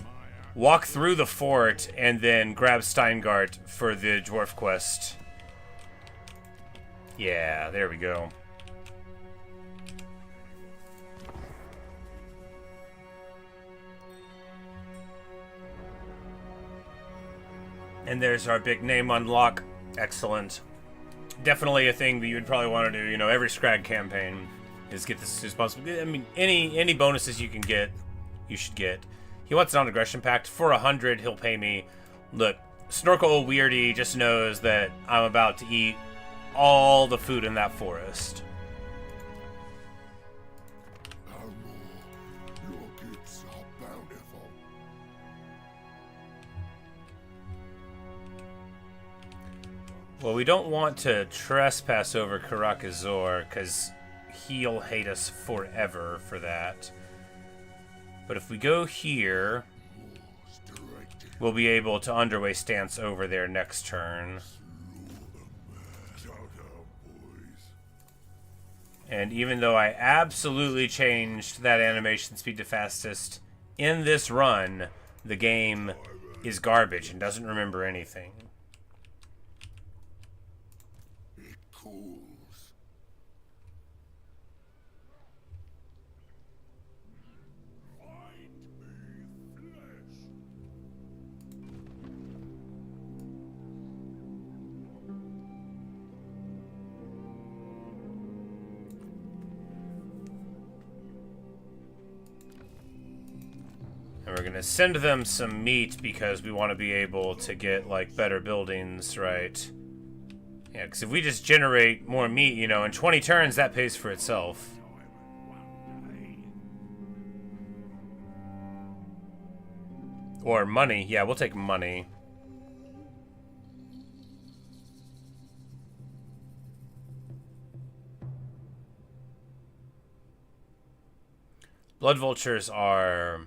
Speaker 1: walk through the fort, and then grab Steingart for the dwarf quest. Yeah, there we go. And there's our big name unlock. Excellent. Definitely a thing that you would probably want to do, you know, every Skrag campaign is get this as possible. I mean, any bonuses you can get, you should get. He wants an non-aggression pact. For 100, he'll pay me. Look, Snorkel Weirdy just knows that I'm about to eat all the food in that forest.
Speaker 2: Armor, your gifts are bountiful.
Speaker 1: Well, we don't want to trespass over Karakazor, because he'll hate us forever for that. But if we go here,
Speaker 2: Wars directed.
Speaker 1: we'll be able to underway stance over there next turn.
Speaker 2: Shout out, boys.
Speaker 1: And even though I absolutely changed that animation speed to fastest, in this run, the game is garbage and doesn't remember anything.
Speaker 2: It cools. Find me flesh.
Speaker 1: And we're gonna send them some meat because we want to be able to get, like, better buildings, right? Yeah, because if we just generate more meat, you know, in 20 turns, that pays for itself. Or money. Yeah, we'll take money. Blood vultures are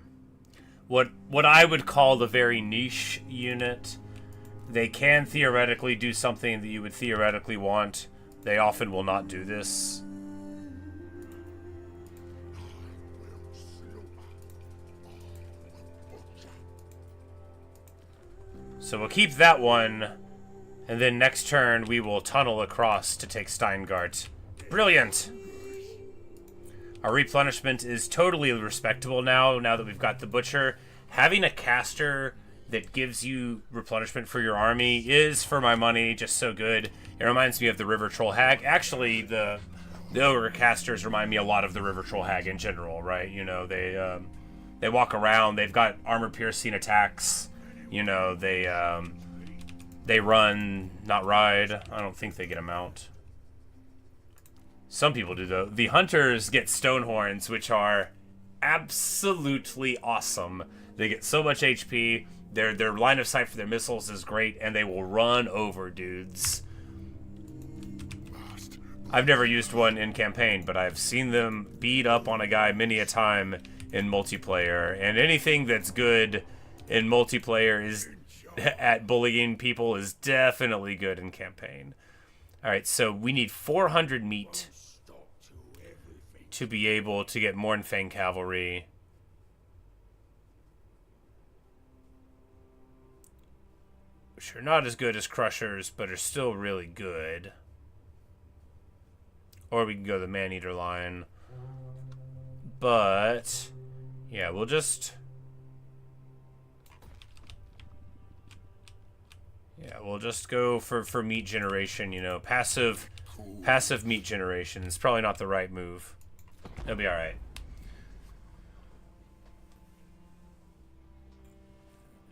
Speaker 1: what I would call the very niche unit. They can theoretically do something that you would theoretically want. They often will not do this. So we'll keep that one, and then next turn we will tunnel across to take Steingart. Brilliant! Our replenishment is totally respectable now that we've got the Butcher. Having a caster that gives you replenishment for your army is, for my money, just so good. It reminds me of the River Troll Hag. Actually, the Ogre casters remind me a lot of the River Troll Hag in general, right? You know, they walk around, they've got armor-piercing attacks. You know, they run, not ride. I don't think they get a mount. Some people do, though. The hunters get stone horns, which are absolutely awesome. They get so much HP. Their line of sight for their missiles is great, and they will run over dudes. I've never used one in campaign, but I've seen them beat up on a guy many a time in multiplayer. And anything that's good in multiplayer is at bullying people is definitely good in campaign. Alright, so we need 400 meat to be able to get Mornfang Cavalry. Which are not as good as Crushers, but are still really good. Or we can go the Man-Eater line. But yeah, we'll just... Yeah, we'll just go for meat generation, you know. Passive meat generation. It's probably not the right move. It'll be alright.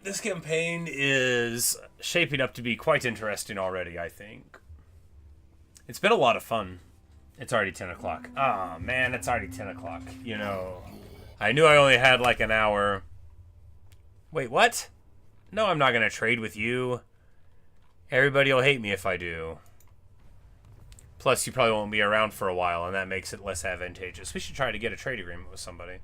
Speaker 1: This campaign is shaping up to be quite interesting already, I think. It's been a lot of fun. It's already 10 o'clock. Ah, man, it's already 10 o'clock. You know, I knew I only had like an hour. Wait, what? No, I'm not going to trade with you. Everybody will hate me if I do. Plus, you probably won't be around for a while, and that makes it less advantageous. We should try to get a trade agreement with somebody.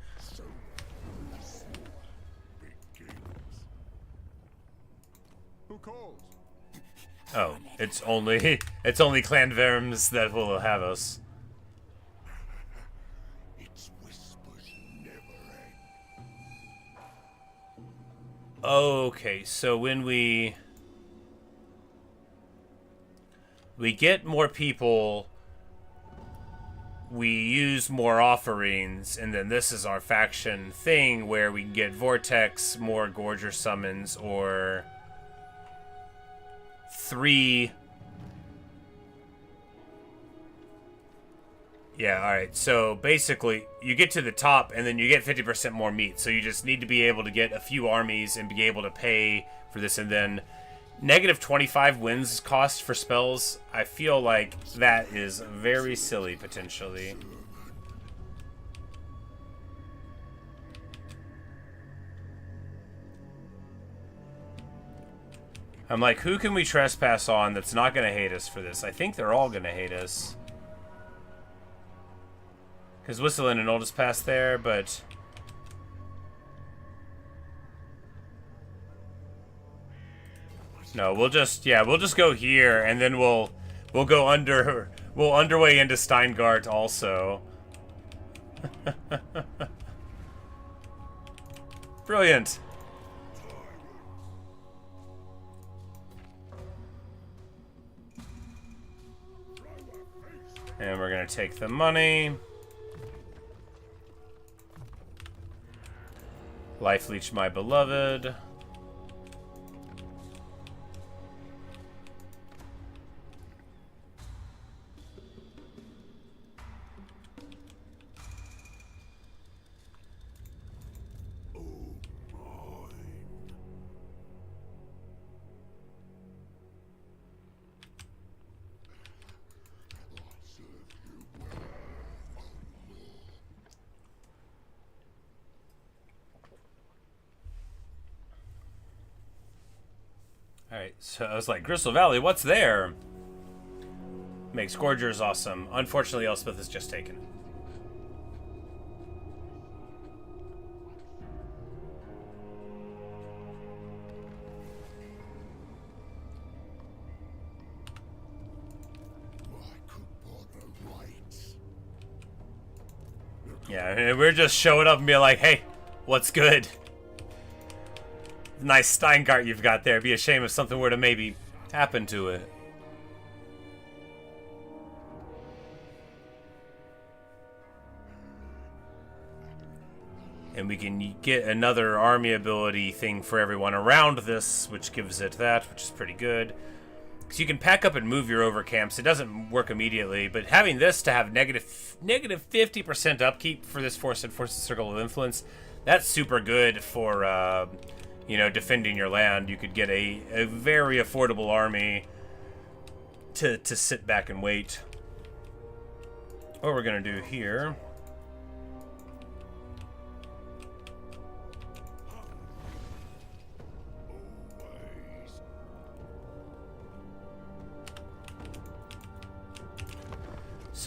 Speaker 2: Who calls?
Speaker 1: Oh, it's only Clan Verms that will have us.
Speaker 2: Its whispers never end.
Speaker 1: Okay, so when we get more people, we use more offerings, and then this is our faction thing where we can get Vortex, more Gorger summons, or 3. Yeah, alright, so basically, you get to the top, and then you get 50% more meat, so you just need to be able to get a few armies and be able to pay for this, and then negative 25 wins cost for spells. I feel like that is very silly, potentially. I'm like, who can we trespass on that's not going to hate us for this? I think they're all going to hate us. Because Whistling and Oldest Pass there, but... No, we'll just go here, and then we'll underway into Steingart also. Brilliant. And we're gonna take the money. Life Leech my beloved. Alright, so I was like, Gristle Valley, what's there? Makes Gorgers awesome. Unfortunately, Elspeth is just taken. Yeah, and we're just showing up and being like, hey, what's good? Nice Steingart you've got there. It'd be a shame if something were to maybe happen to it. And we can get another army ability thing for everyone around this, which gives it that, which is pretty good. Because you can pack up and move your overcamps. It doesn't work immediately, but having this to have negative 50% upkeep for this Force and Forces Circle of Influence, that's super good for... you know, defending your land. You could get a very affordable army to sit back and wait. What we're gonna do here...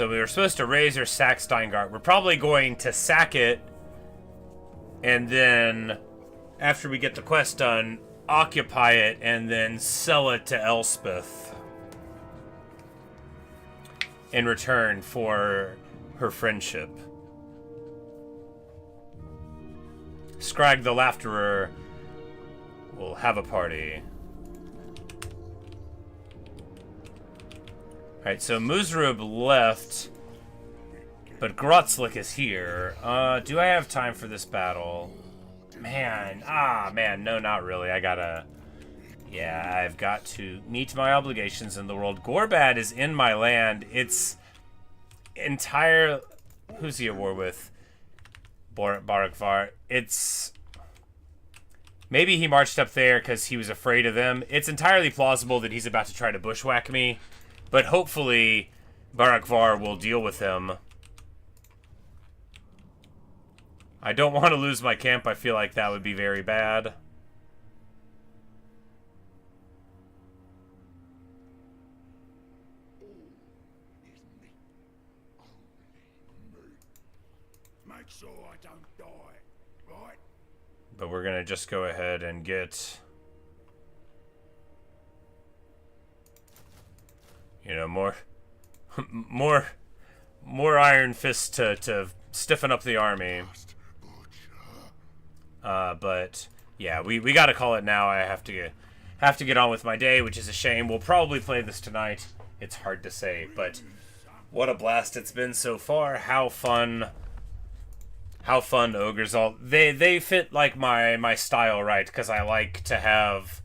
Speaker 1: So we were supposed to raise or sack Steingart. We're probably going to sack it, and then after we get the quest done, occupy it, and then sell it to Elspeth in return for her friendship. Skrag the Laughter will have a party. Alright, so Muzrub left, but Grotzlik is here. Do I have time for this battle? Man, no, not really. I've got to meet my obligations in the world. Gorbad is in my land. It's entire... Who's he at war with? Barakvar. It's... Maybe he marched up there because he was afraid of them. It's entirely plausible that he's about to try to bushwhack me. But hopefully, Barakvar will deal with him. I don't want to lose my camp. I feel like that would be very bad.
Speaker 2: Make sure I don't die, right?
Speaker 1: But we're going to just go ahead and get... You know, more Iron Fist to stiffen up the army. But yeah, we got to call it now. I have to get on with my day, which is a shame. We'll probably play this tonight. It's hard to say, but what a blast it's been so far. How fun Ogres all they fit like my style, right? Because I like to have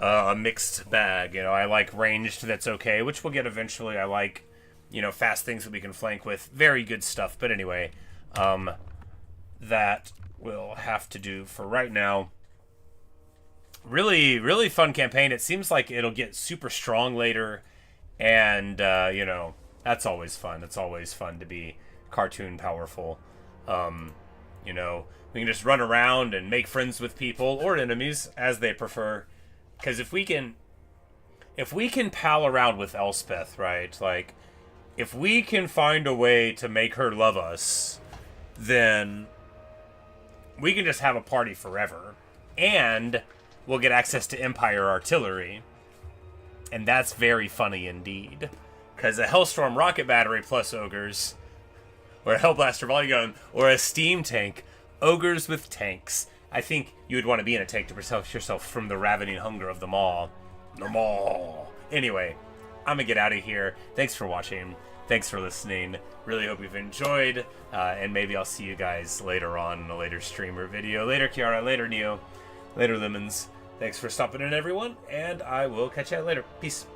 Speaker 1: a mixed bag. You know, I like ranged that's okay, which we'll get eventually. I like, you know, fast things that we can flank with. Very good stuff. But anyway, that will have to do for right now. Really, really fun campaign. It seems like it'll get super strong later, and you know, that's always fun. It's always fun to be cartoon powerful. You know, we can just run around and make friends with people or enemies as they prefer. Because if we can pal around with Elspeth, right? Like, if we can find a way to make her love us, then we can just have a party forever. And we'll get access to Empire artillery. And that's very funny indeed. Because a Hellstorm rocket battery plus Ogres, or a Hellblaster volley gun, or a steam tank. Ogres with tanks. I think you would want to be in a tank to protect yourself from the ravening hunger of the maw. The maw. Anyway, I'm going to get out of here. Thanks for watching. Thanks for listening. Really hope you've enjoyed. And maybe I'll see you guys later on in a later stream or video. Later, Kiara. Later, Neo. Later, Lemons. Thanks for stopping in, everyone. And I will catch you later. Peace.